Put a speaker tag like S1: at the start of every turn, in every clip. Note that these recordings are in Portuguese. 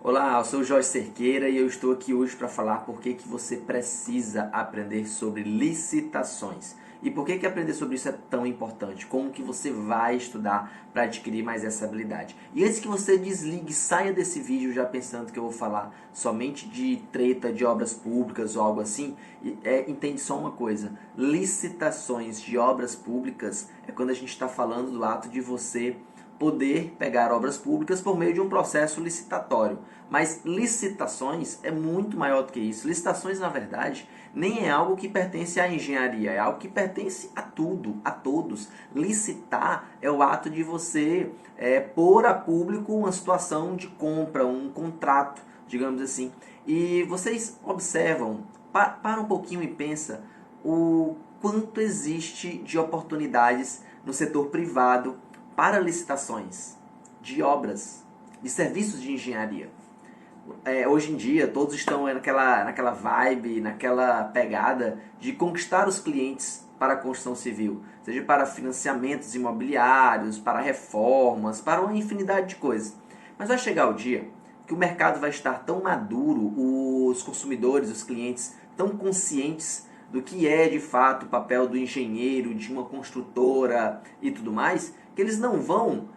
S1: Olá, eu sou o Jorge Cerqueira e eu estou aqui hoje para falar por que você precisa aprender sobre licitações. E por que aprender sobre isso é tão importante? Como que você vai estudar para adquirir mais essa habilidade? E antes que você desligue, saia desse vídeo já pensando que eu vou falar somente de treta de obras públicas ou algo assim, entende só uma coisa: licitações de obras públicas é quando a gente está falando do ato de você poder pegar obras públicas por meio de um processo licitatório. Mas licitações é muito maior do que isso. Licitações, na verdade, nem é algo que pertence à engenharia, é algo que pertence a tudo, a todos. Licitar é o ato de você pôr a público uma situação de compra, um contrato, digamos assim. E vocês observam, para um pouquinho e pensa o quanto existe de oportunidades no setor privado para licitações de obras, de serviços de engenharia. Hoje em dia, todos estão naquela vibe, naquela pegada de conquistar os clientes para a construção civil, seja para financiamentos imobiliários, para reformas, para uma infinidade de coisas. Mas vai chegar o dia que o mercado vai estar tão maduro, os consumidores, os clientes, tão conscientes do que é de fato o papel do engenheiro, de uma construtora e tudo mais, que eles não vão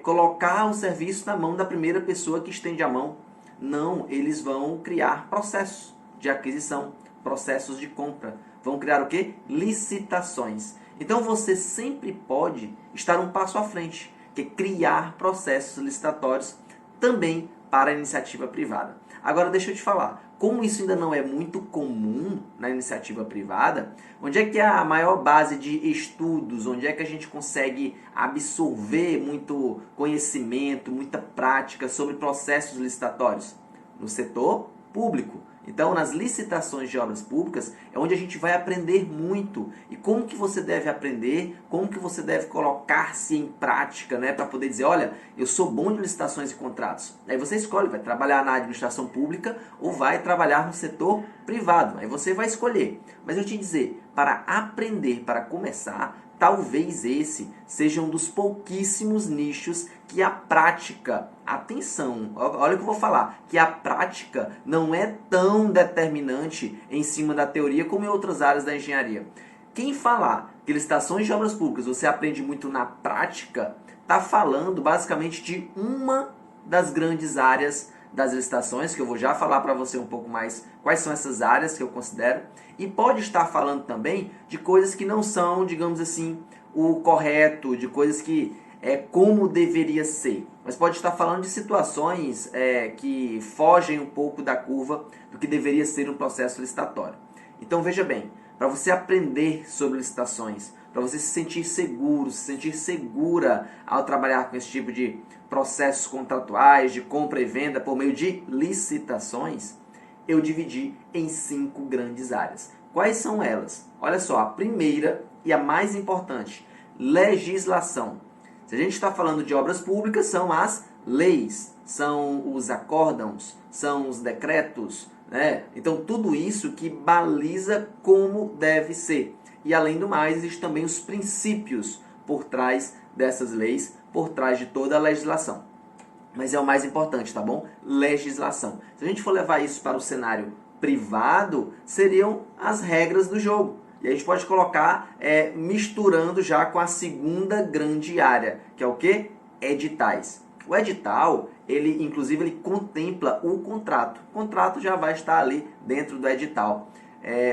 S1: colocar o serviço na mão da primeira pessoa que estende a mão. Não, eles vão criar processos de aquisição, processos de compra. Vão criar o quê? Licitações. Então você sempre pode estar um passo à frente, que é criar processos licitatórios também para a iniciativa privada. Agora deixa eu te falar, como isso ainda não é muito comum na iniciativa privada, onde é que é a maior base de estudos, onde é que a gente consegue absorver muito conhecimento, muita prática sobre processos licitatórios? No setor público. Então, nas licitações de obras públicas é onde a gente vai aprender muito. E como que você deve aprender, como que você deve colocar-se em prática, né, para poder dizer, olha, eu sou bom de licitações e contratos. Aí você escolhe, vai trabalhar na administração pública ou vai trabalhar no setor privado. Aí você vai escolher. Mas eu te dizer, para aprender, para começar, talvez esse seja um dos pouquíssimos nichos que a prática, atenção, olha o que eu vou falar, que a prática não é tão determinante em cima da teoria como em outras áreas da engenharia. Quem falar que licitações de obras públicas você aprende muito na prática, está falando basicamente de uma das grandes áreas das licitações, que eu vou já falar para você um pouco mais quais são essas áreas que eu considero, e pode estar falando também de coisas que não são, digamos assim, o correto, de coisas que é como deveria ser, mas pode estar falando de situações que fogem um pouco da curva do que deveria ser um processo licitatório. Então veja bem, para você aprender sobre licitações, para você se sentir seguro, se sentir segura ao trabalhar com esse tipo de processos contratuais, de compra e venda por meio de licitações, eu dividi em 5 grandes áreas. Quais são elas? Olha só, a primeira e a mais importante, legislação. Se a gente está falando de obras públicas, são as leis, são os acórdãos, são os decretos, né? Então tudo isso que baliza como deve ser. E além do mais, existem também os princípios por trás dessas leis, por trás de toda a legislação. Mas é o mais importante, tá bom? Legislação. Se a gente for levar isso para o cenário privado, seriam as regras do jogo. E a gente pode colocar misturando já com a segunda grande área, que é o quê? Editais. O edital, inclusive, ele contempla o contrato. O contrato já vai estar ali dentro do edital.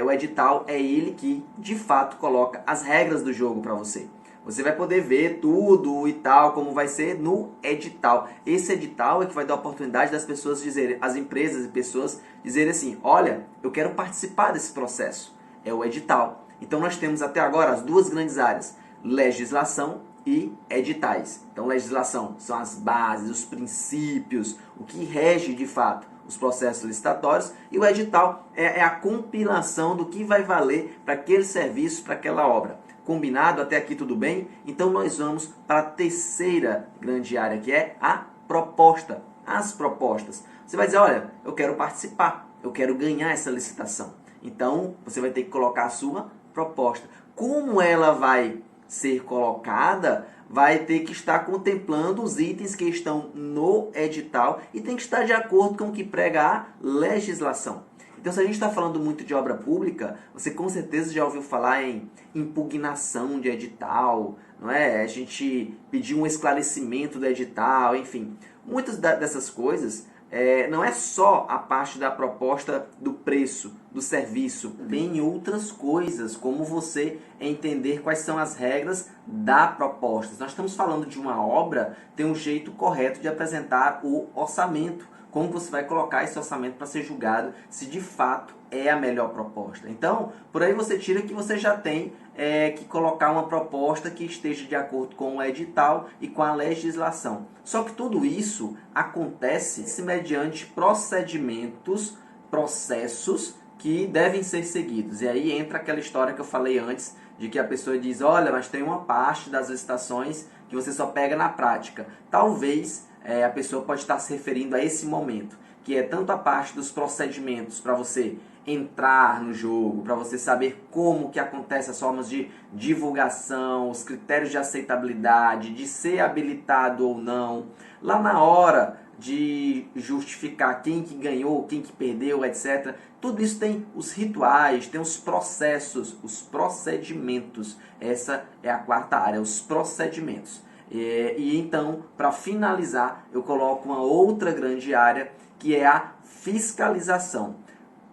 S1: O edital é ele que, de fato, coloca as regras do jogo para você. Você vai poder ver tudo e tal, como vai ser no edital. Esse edital é que vai dar a oportunidade das pessoas dizerem, as empresas e pessoas dizerem assim, olha, eu quero participar desse processo. É o edital. Então nós temos até agora as duas grandes áreas, legislação e editais. Então legislação são as bases, os princípios, o que rege de fato os processos licitatórios, e o edital é a compilação do que vai valer para aquele serviço, para aquela obra. Combinado? Até aqui tudo bem? Então nós vamos para a terceira grande área, que é a proposta, as propostas. Você vai dizer, olha, eu quero participar, eu quero ganhar essa licitação. Então você vai ter que colocar a sua proposta. Como ela vai ser colocada vai ter que estar contemplando os itens que estão no edital e tem que estar de acordo com o que prega a legislação. Então, se a gente está falando muito de obra pública, você com certeza já ouviu falar em impugnação de edital, não é? A gente pedir um esclarecimento do edital, enfim. Muitas dessas coisas não é só a parte da proposta do preço, do serviço, tem outras coisas, como você entender quais são as regras da proposta. Nós estamos falando de uma obra, tem um jeito correto de apresentar o orçamento. Como você vai colocar esse orçamento para ser julgado se de fato é a melhor proposta. Então, por aí você tira que você já tem que colocar uma proposta que esteja de acordo com o edital e com a legislação. Só que tudo isso acontece mediante procedimentos, processos que devem ser seguidos. E aí entra aquela história que eu falei antes, de que a pessoa diz, olha, mas tem uma parte das licitações que você só pega na prática. Talvez a pessoa pode estar se referindo a esse momento, que é tanto a parte dos procedimentos para você entrar no jogo, para você saber como que acontece as formas de divulgação, os critérios de aceitabilidade, de ser habilitado ou não, lá na hora de justificar quem que ganhou, quem que perdeu, etc. Tudo isso tem os rituais, tem os processos, os procedimentos. Essa é a quarta área, os procedimentos. E então, para finalizar, eu coloco uma outra grande área, que é a fiscalização.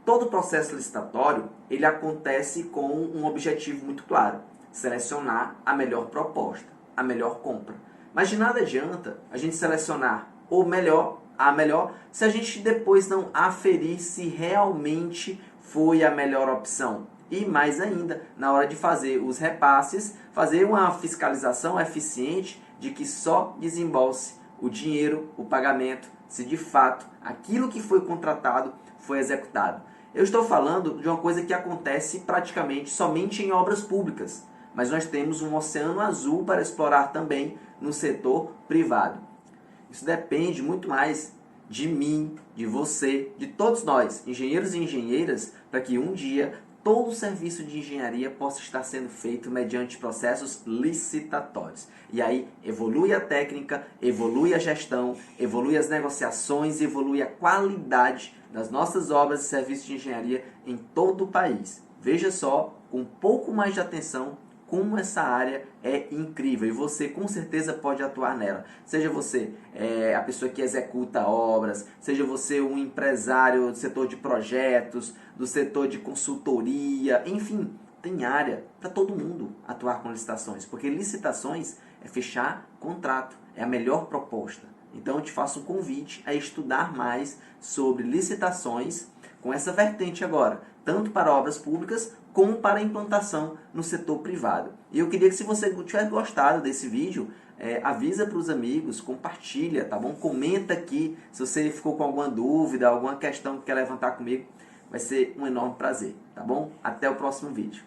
S1: Todo processo licitatório, ele acontece com um objetivo muito claro: selecionar a melhor proposta, a melhor compra. Mas de nada adianta a gente selecionar a melhor, se a gente depois não aferir se realmente foi a melhor opção. E mais ainda, na hora de fazer os repasses, fazer uma fiscalização eficiente de que só desembolse o dinheiro, o pagamento, se de fato aquilo que foi contratado foi executado. Eu estou falando de uma coisa que acontece praticamente somente em obras públicas, mas nós temos um oceano azul para explorar também no setor privado. Isso depende muito mais de mim, de você, de todos nós, engenheiros e engenheiras, para que um dia todo o serviço de engenharia possa estar sendo feito mediante processos licitatórios. E aí evolui a técnica, evolui a gestão, evolui as negociações, evolui a qualidade das nossas obras e serviços de engenharia em todo o país. Veja só, com um pouco mais de atenção, como essa área é incrível e você com certeza pode atuar nela. Seja você a pessoa que executa obras, seja você um empresário do setor de projetos, do setor de consultoria, enfim, tem área para todo mundo atuar com licitações, porque licitações é fechar contrato, é a melhor proposta. Então eu te faço um convite a estudar mais sobre licitações com essa vertente agora, tanto para obras públicas como para a implantação no setor privado. E eu queria que, se você tiver gostado desse vídeo, avisa para os amigos, compartilha, tá bom? Comenta aqui se você ficou com alguma dúvida, alguma questão que quer levantar comigo. Vai ser um enorme prazer, tá bom? Até o próximo vídeo.